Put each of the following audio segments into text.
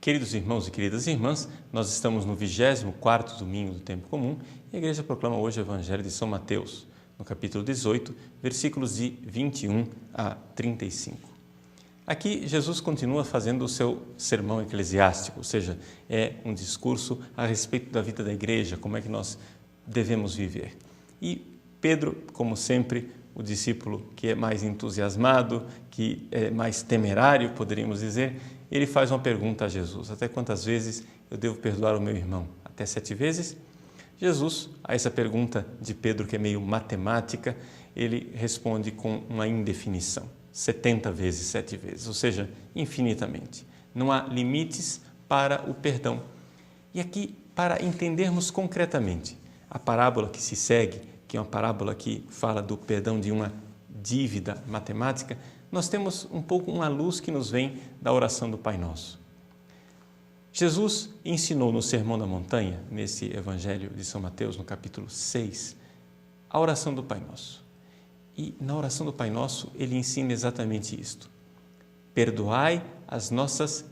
Queridos irmãos e queridas irmãs, nós estamos no 24º domingo do Tempo Comum e a Igreja proclama hoje o Evangelho de São Mateus, no capítulo 18, versículos de 21 a 35. Aqui Jesus continua fazendo o seu sermão eclesiástico, ou seja, é um discurso a respeito da vida da Igreja, como é que nós devemos viver. E Pedro, como sempre, o discípulo que é mais entusiasmado, que é mais temerário, poderíamos dizer, ele faz uma pergunta a Jesus: até quantas vezes eu devo perdoar o meu irmão? Até 7 vezes? Jesus, a essa pergunta de Pedro, que é meio matemática, ele responde com uma indefinição: 70 vezes, 7 vezes, ou seja, infinitamente. Não há limites para o perdão. E aqui, para entendermos concretamente a parábola que se segue, que é uma parábola que fala do perdão de uma dívida matemática, nós temos um pouco uma luz que nos vem da oração do Pai Nosso. Jesus ensinou no Sermão da Montanha, nesse Evangelho de São Mateus, no capítulo 6, a oração do Pai Nosso. E na oração do Pai Nosso, ele ensina exatamente isto: perdoai as nossas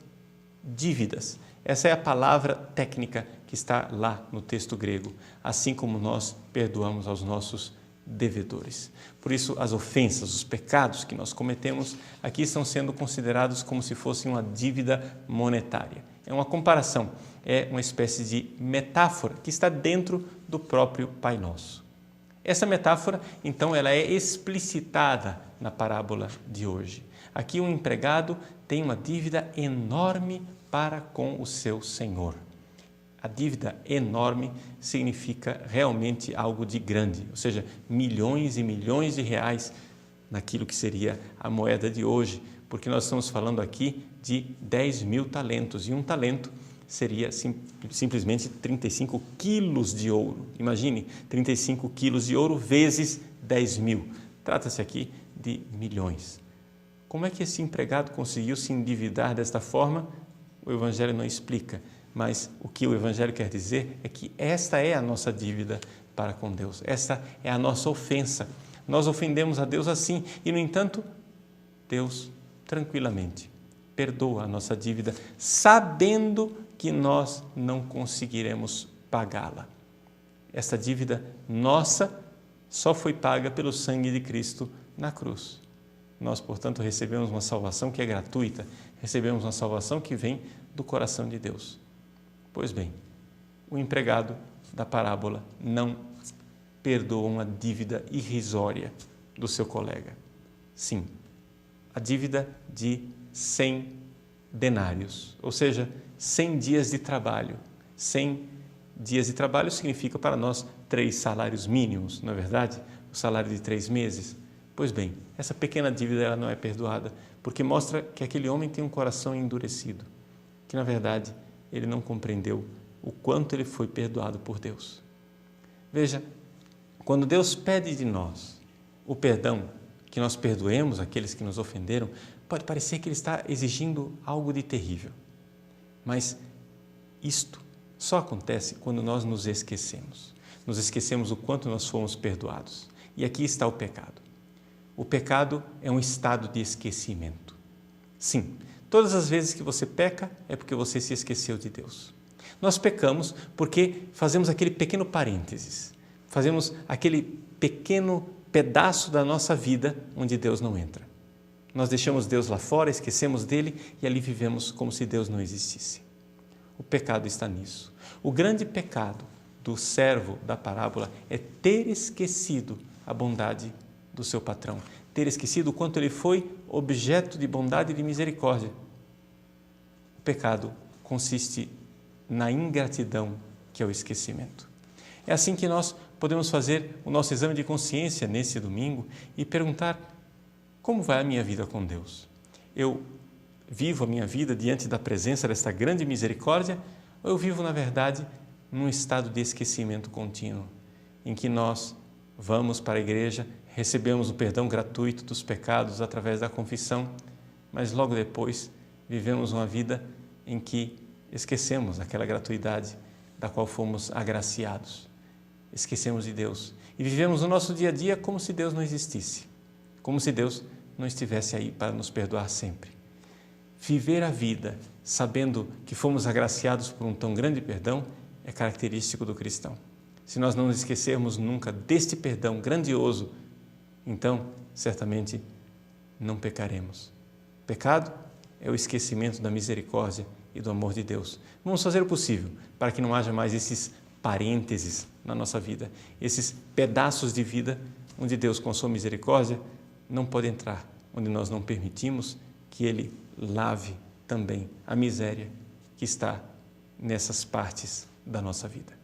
dívidas. Essa é a palavra técnica que está lá no texto grego, assim como nós perdoamos aos nossos devedores. Por isso, as ofensas, os pecados que nós cometemos aqui estão sendo considerados como se fossem uma dívida monetária. É uma comparação, é uma espécie de metáfora que está dentro do próprio Pai Nosso. Essa metáfora, então, ela é explicitada na parábola de hoje. Aqui um empregado tem uma dívida enorme para com o seu senhor. A dívida enorme significa realmente algo de grande, ou seja, milhões e milhões de reais naquilo que seria a moeda de hoje, porque nós estamos falando aqui de 10.000 talentos e um talento seria simplesmente 35 quilos de ouro. Imagine, 35 quilos de ouro vezes 10.000. Trata-se aqui de milhões. Como é que esse empregado conseguiu se endividar desta forma? O Evangelho não explica, mas o que o Evangelho quer dizer é que esta é a nossa dívida para com Deus, esta é a nossa ofensa. Nós ofendemos a Deus assim e, no entanto, Deus tranquilamente perdoa a nossa dívida, sabendo que nós não conseguiremos pagá-la. Esta dívida nossa só foi paga pelo sangue de Cristo na cruz. Nós, portanto, recebemos uma salvação que é gratuita, recebemos uma salvação que vem do coração de Deus. Pois bem, o empregado da parábola não perdoa uma dívida irrisória do seu colega. Sim, a dívida de 100 denários, ou seja, 100 dias de trabalho. 100 dias de trabalho significa para nós 3 salários mínimos, não é verdade? O salário de 3 meses. Pois bem, essa pequena dívida ela não é perdoada, porque mostra que aquele homem tem um coração endurecido, que na verdade ele não compreendeu o quanto ele foi perdoado por Deus. Veja, quando Deus pede de nós o perdão, que nós perdoemos aqueles que nos ofenderam, pode parecer que Ele está exigindo algo de terrível. Mas isto só acontece quando nós nos esquecemos. Nos esquecemos o quanto nós fomos perdoados. E aqui está o pecado. O pecado é um estado de esquecimento. Sim, todas as vezes que você peca é porque você se esqueceu de Deus. Nós pecamos porque fazemos aquele pequeno parênteses, fazemos aquele pequeno pedaço da nossa vida onde Deus não entra. Nós deixamos Deus lá fora, esquecemos dele e ali vivemos como se Deus não existisse. O pecado está nisso. O grande pecado do servo da parábola é ter esquecido a bondade do seu patrão, ter esquecido o quanto ele foi objeto de bondade e de misericórdia. O pecado consiste na ingratidão, que é o esquecimento. É assim que nós podemos fazer o nosso exame de consciência nesse domingo e perguntar: como vai a minha vida com Deus? Eu vivo a minha vida diante da presença desta grande misericórdia ou eu vivo, na verdade, num estado de esquecimento contínuo, em que nós vamos para a igreja, recebemos o perdão gratuito dos pecados através da confissão, mas logo depois vivemos uma vida em que esquecemos aquela gratuidade da qual fomos agraciados. Esquecemos de Deus e vivemos o nosso dia a dia como se Deus não existisse, como se Deus não estivesse aí para nos perdoar sempre. viver a vida sabendo que fomos agraciados por um tão grande perdão é característico do cristão. Se nós não nos esquecermos nunca deste perdão grandioso, então certamente não pecaremos. Pecado é o esquecimento da misericórdia e do amor de Deus. Vamos fazer o possível para que não haja mais esses parênteses na nossa vida, esses pedaços de vida onde Deus, com sua misericórdia, não pode entrar, onde nós não permitimos que Ele lave também a miséria que está nessas partes da nossa vida.